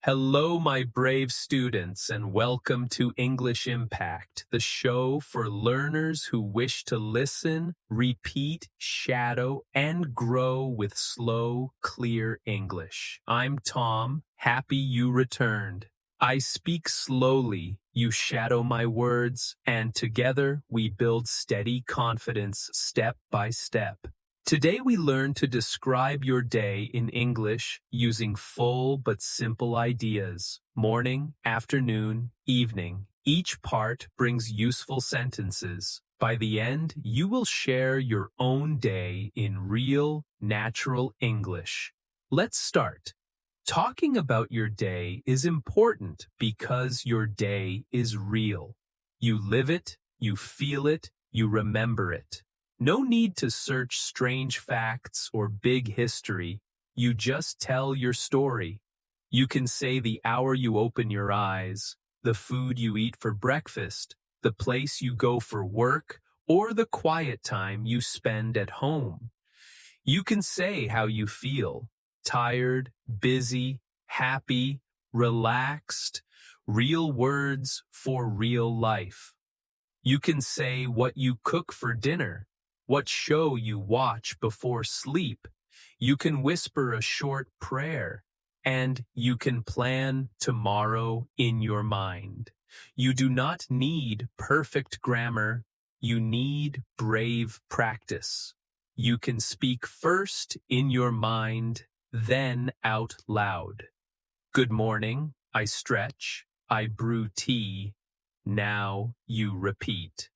Hello, my brave students, and welcome to English Impact, the show for learners who wish to listen, repeat, shadow, and grow with slow, clear English. I'm Tom, happy you returned. I speak slowly, you shadow my words, and together we build steady confidence step by step. Today we learn to describe your day in English using full but simple ideas. Morning, afternoon, evening. Each part brings useful sentences. By the end, you will share your own day in real, natural English. Let's start. Talking about your day is important because your day is real. You live it, you feel it, you remember it. No need to search strange facts or big history. You just tell your story. You can say the hour you open your eyes, the food you eat for breakfast, the place you go for work, or the quiet time you spend at home. You can say how you feel: tired, busy, happy, relaxed, real words for real life. You can say what you cook for dinner, what show you watch before sleep. You can whisper a short prayer, and you can plan tomorrow in your mind. You do not need perfect grammar. You need brave practice. You can speak first in your mind, then out loud. Good morning, I stretch, I brew tea. Now you repeat.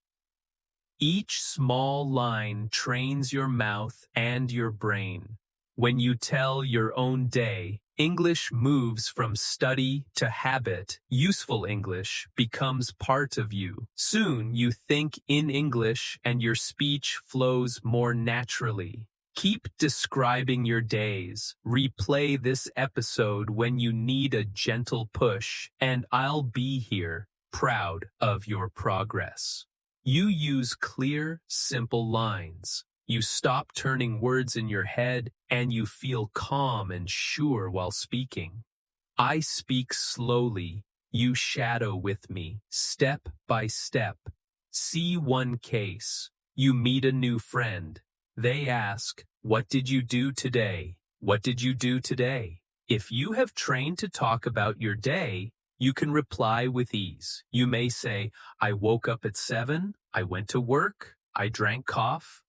Each small line trains your mouth and your brain. When you tell your own day, English moves from study to habit. Useful English becomes part of you. Soon you think in English and your speech flows more naturally. Keep describing your days. Replay this episode when you need a gentle push, and I'll be here, proud of your progress. You use clear, simple lines. You stop turning words in your head, and you feel calm and sure while speaking. I speak slowly. You shadow with me, step by step. See one case. You meet a new friend. They ask, "What did you do today? What did you do today?" If you have trained to talk about your day, you can reply with ease. You may say, "I woke up at 7, I went to work, I drank coffee,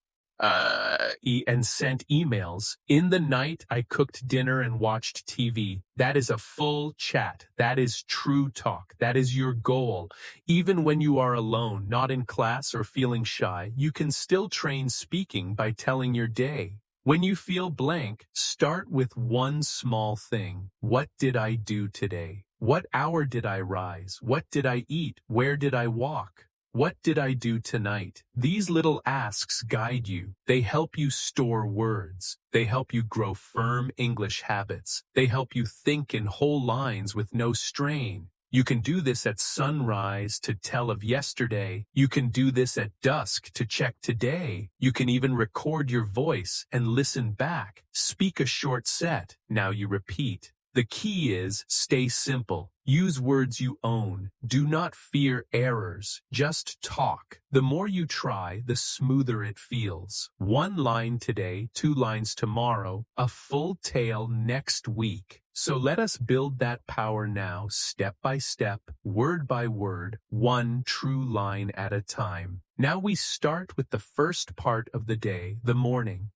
and sent emails. In the night, I cooked dinner and watched TV." That is a full chat. That is true talk. That is your goal. Even when you are alone, not in class or feeling shy, you can still train speaking by telling your day. When you feel blank, start with one small thing. What did I do today? What hour did I rise? What did I eat? Where did I walk? What did I do tonight? These little asks guide you. They help you store words. They help you grow firm English habits. They help you think in whole lines with no strain. You can do this at sunrise to tell of yesterday. You can do this at dusk to check today. You can even record your voice and listen back. Speak a short set. Now you repeat. The key is stay simple. Use words you own. Do not fear errors. Just talk. The more you try, the smoother it feels. One line today, 2 lines tomorrow, a full tale next week. So let us build that power now, step by step, word by word, one true line at a time. Now we start with the first part of the day, the morning.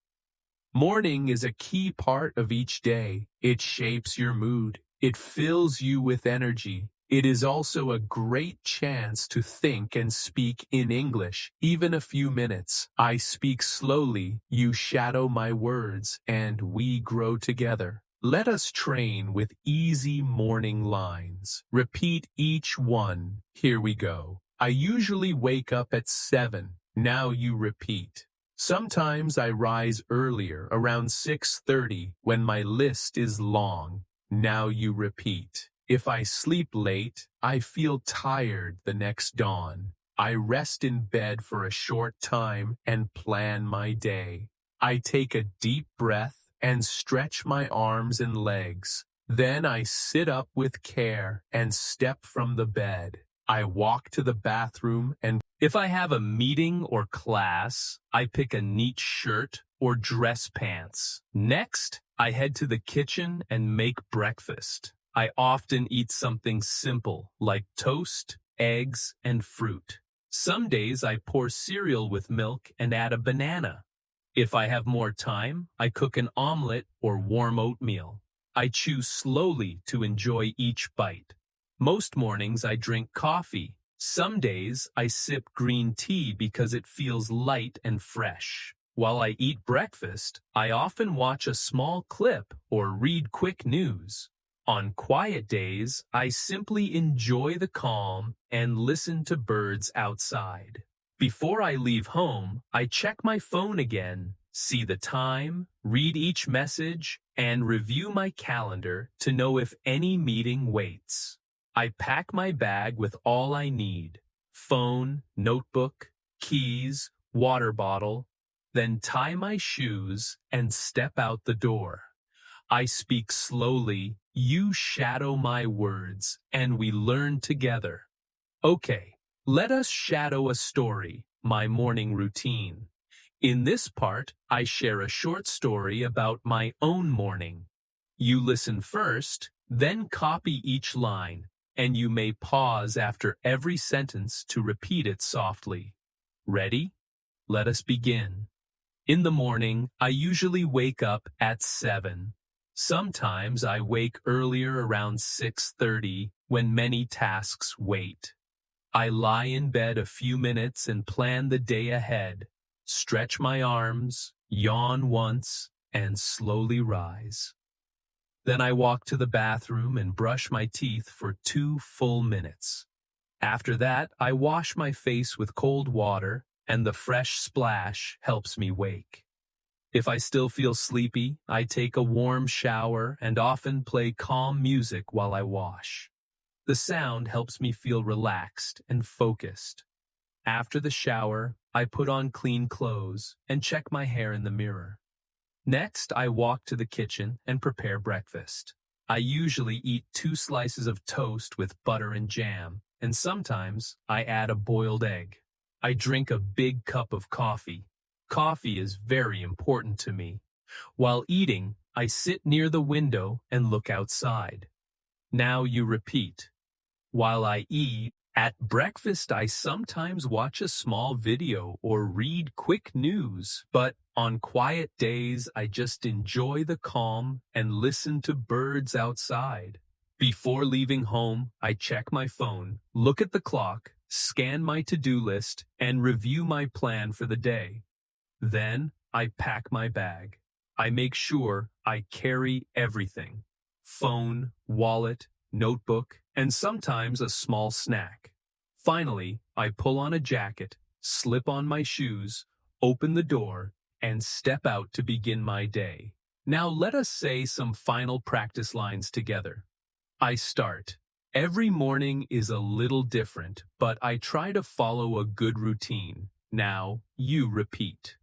Morning is a key part of each day. It shapes your mood. It fills you with energy. It is also a great chance to think and speak in English, even a few minutes. I speak slowly, you shadow my words, and we grow together. Let us train with easy morning lines. Repeat each one. Here we go. I usually wake up at 7. Now you repeat. Sometimes I rise earlier, around 6:30, when my list is long. Now you repeat. If I sleep late, I feel tired the next dawn. I rest in bed for a short time and plan my day. I take a deep breath and stretch my arms and legs. Then I sit up with care and step from the bed. I walk to the bathroom, and if I have a meeting or class, I pick a neat shirt or dress pants. Next, I head to the kitchen and make breakfast. I often eat something simple like toast, eggs, and fruit. Some days I pour cereal with milk and add a banana. If I have more time, I cook an omelet or warm oatmeal. I chew slowly to enjoy each bite. Most mornings I drink coffee. Some days I sip green tea because it feels light and fresh. While I eat breakfast, I often watch a small clip or read quick news. On quiet days, I simply enjoy the calm and listen to birds outside. Before I leave home, I check my phone again, see the time, read each message, and review my calendar to know if any meeting waits. I pack my bag with all I need: phone, notebook, keys, water bottle, then tie my shoes and step out the door. I speak slowly, you shadow my words, and we learn together. Okay, let us shadow a story, my morning routine. In this part, I share a short story about my own morning. You listen first, then copy each line, and you may pause after every sentence to repeat it softly. Ready? Let us begin. In the morning, I usually wake up at 7. Sometimes I wake earlier around 6:30 when many tasks wait. I lie in bed a few minutes and plan the day ahead, stretch my arms, yawn once, and slowly rise. Then I walk to the bathroom and brush my teeth for 2 full minutes. After that, I wash my face with cold water, and the fresh splash helps me wake. If I still feel sleepy, I take a warm shower and often play calm music while I wash. The sound helps me feel relaxed and focused. After the shower, I put on clean clothes and check my hair in the mirror. Next, I walk to the kitchen and prepare breakfast. I usually eat 2 slices of toast with butter and jam, and sometimes I add a boiled egg. I drink a big cup of coffee. Coffee is very important to me. While eating, I sit near the window and look outside. Now you repeat. While I eat, at breakfast I sometimes watch a small video or read quick news, but on quiet days I just enjoy the calm and listen to birds outside. Before leaving home, I check my phone, look at the clock, scan my to-do list, and review my plan for the day. Then I pack my bag. I make sure I carry everything: phone, wallet, notebook, and sometimes a small snack. Finally, I pull on a jacket, slip on my shoes, open the door, and step out to begin my day. Now let us say some final practice lines together. I start. Every morning is a little different, but I try to follow a good routine. Now, you repeat.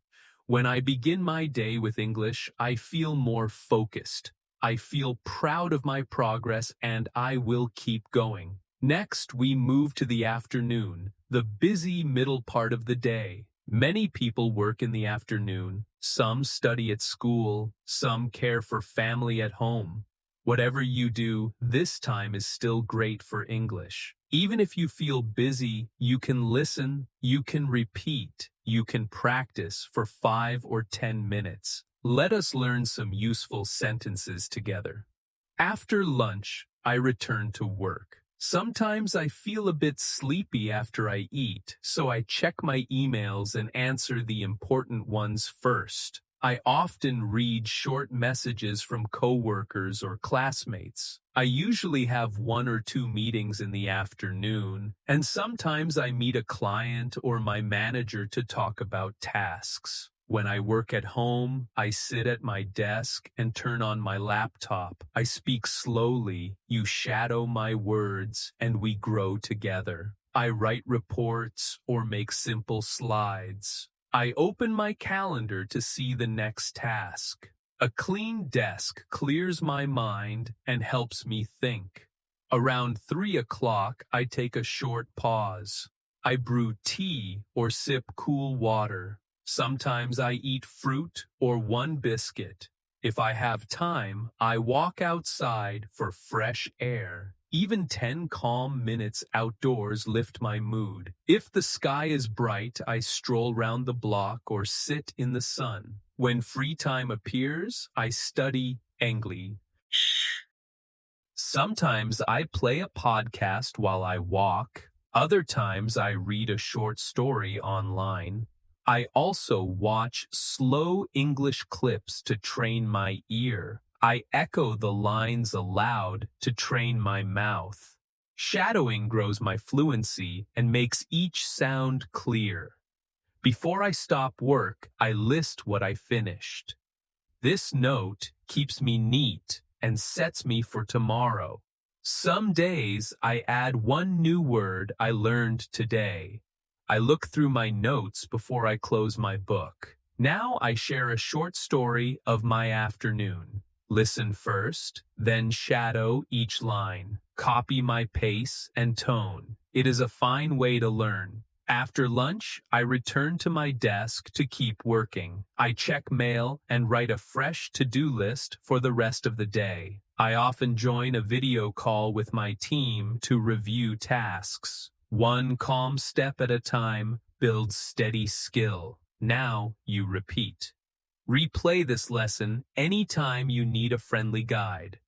When I begin my day with English, I feel more focused. I feel proud of my progress, and I will keep going. Next, we move to the afternoon, the busy middle part of the day. Many people work in the afternoon. Some study at school. Some care for family at home. Whatever you do, this time is still great for English. Even if you feel busy, you can listen, you can repeat, you can practice for 5 or 10 minutes. Let us learn some useful sentences together. After lunch, I return to work. Sometimes I feel a bit sleepy after I eat, so I check my emails and answer the important ones first. I often read short messages from coworkers or classmates. I usually have 1 or 2 meetings in the afternoon, and sometimes I meet a client or my manager to talk about tasks. When I work at home, I sit at my desk and turn on my laptop. I speak slowly, you shadow my words, and we grow together. I write reports or make simple slides. I open my calendar to see the next task. A clean desk clears my mind and helps me think. Around 3 o'clock, I take a short pause. I brew tea or sip cool water. Sometimes I eat fruit or one biscuit. If I have time, I walk outside for fresh air. Even 10 calm minutes outdoors lift my mood. If the sky is bright, I stroll round the block or sit in the sun. When free time appears, I study English. Sometimes I play a podcast while I walk. Other times I read a short story online. I also watch slow English clips to train my ear. I echo the lines aloud to train my mouth. Shadowing grows my fluency and makes each sound clear. Before I stop work, I list what I finished. This note keeps me neat and sets me for tomorrow. Some days I add one new word I learned today. I look through my notes before I close my book. Now I share a short story of my afternoon. Listen first, then shadow each line. Copy my pace and tone. It is a fine way to learn. After lunch, I return to my desk to keep working. I check mail and write a fresh to-do list for the rest of the day. I often join a video call with my team to review tasks. One calm step at a time builds steady skill. Now you repeat. Replay this lesson anytime you need a friendly guide.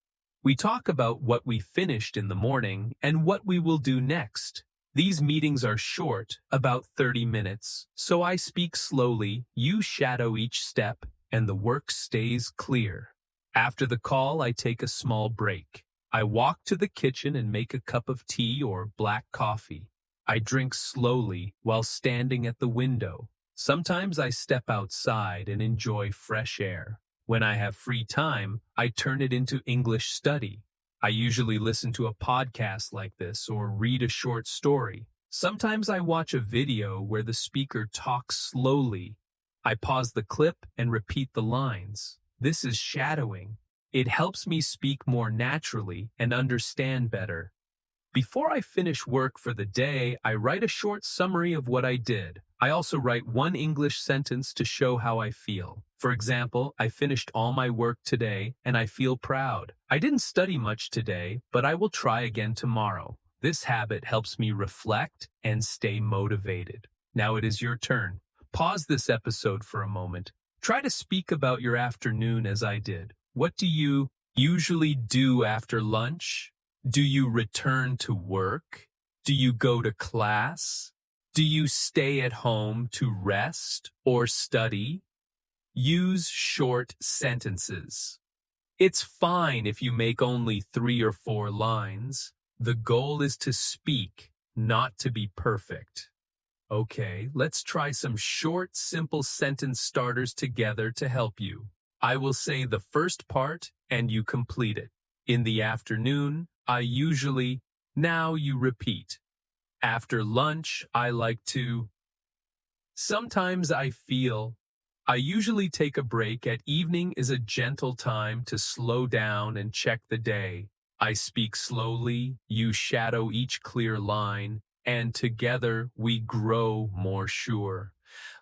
We talk about what we finished in the morning and what we will do next. These meetings are short, about 30 minutes, so I speak slowly, you shadow each step, and the work stays clear. After the call, I take a small break. I walk to the kitchen and make a cup of tea or black coffee. I drink slowly while standing at the window. Sometimes I step outside and enjoy fresh air. When I have free time, I turn it into English study. I usually listen to a podcast like this or read a short story. Sometimes I watch a video where the speaker talks slowly. I pause the clip and repeat the lines. This is shadowing. It helps me speak more naturally and understand better. Before I finish work for the day, I write a short summary of what I did. I also write one English sentence to show how I feel. For example, I finished all my work today and I feel proud. I didn't study much today, but I will try again tomorrow. This habit helps me reflect and stay motivated. Now it is your turn. Pause this episode for a moment. Try to speak about your afternoon as I did. What do you usually do after lunch? Do you return to work? Do you go to class? Do you stay at home to rest or study? Use short sentences. It's fine if you make only 3 or 4 lines. The goal is to speak, not to be perfect. Okay, let's try some short, simple sentence starters together to help you. I will say the first part and you complete it. In the afternoon, I usually, now you repeat. After lunch, I like to. Sometimes I feel. I usually take a break at evening is a gentle time to slow down and check the day. I speak slowly, you shadow each clear line, and together we grow more sure.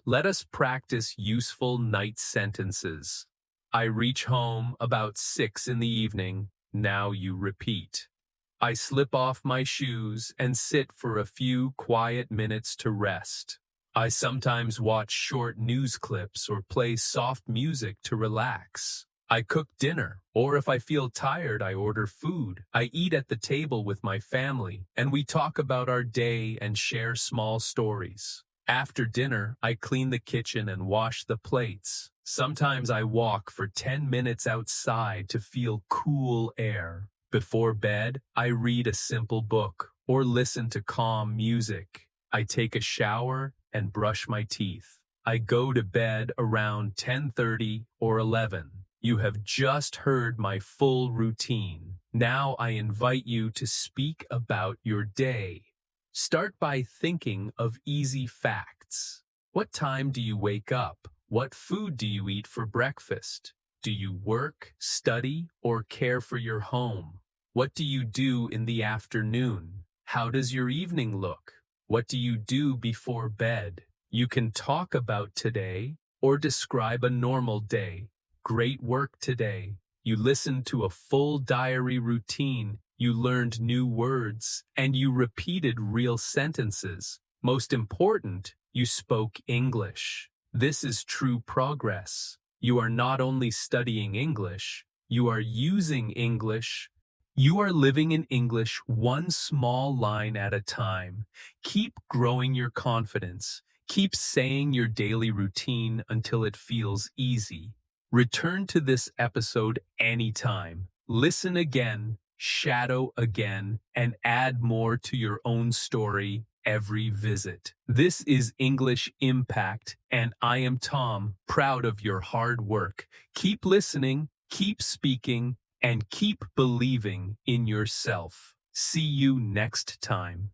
Let us practice useful night sentences. I reach home about 6 in the evening. Now you repeat. I slip off my shoes and sit for a few quiet minutes to rest. I sometimes watch short news clips or play soft music to relax. I cook dinner, or if I feel tired, I order food. I eat at the table with my family, and we talk about our day and share small stories. After dinner, I clean the kitchen and wash the plates. Sometimes I walk for 10 minutes outside to feel cool air. Before bed, I read a simple book or listen to calm music. I take a shower and brush my teeth. I go to bed around 10:30 or 11. You have just heard my full routine. Now I invite you to speak about your day. Start by thinking of easy facts. What time do you wake up? What food do you eat for breakfast? Do you work, study, or care for your home? What do you do in the afternoon? How does your evening look? What do you do before bed? You can talk about today or describe a normal day. Great work today. You listened to a full diary routine. You learned new words and you repeated real sentences. Most important, you spoke English. This is true progress. You are not only studying English, you are using English. You are living in English one small line at a time. Keep growing your confidence. Keep saying your daily routine until it feels easy. Return to this episode anytime. Listen again, shadow again, and add more to your own story every visit. This is English Impact, and I am Tom, proud of your hard work. Keep listening, keep speaking, and keep believing in yourself. See you next time.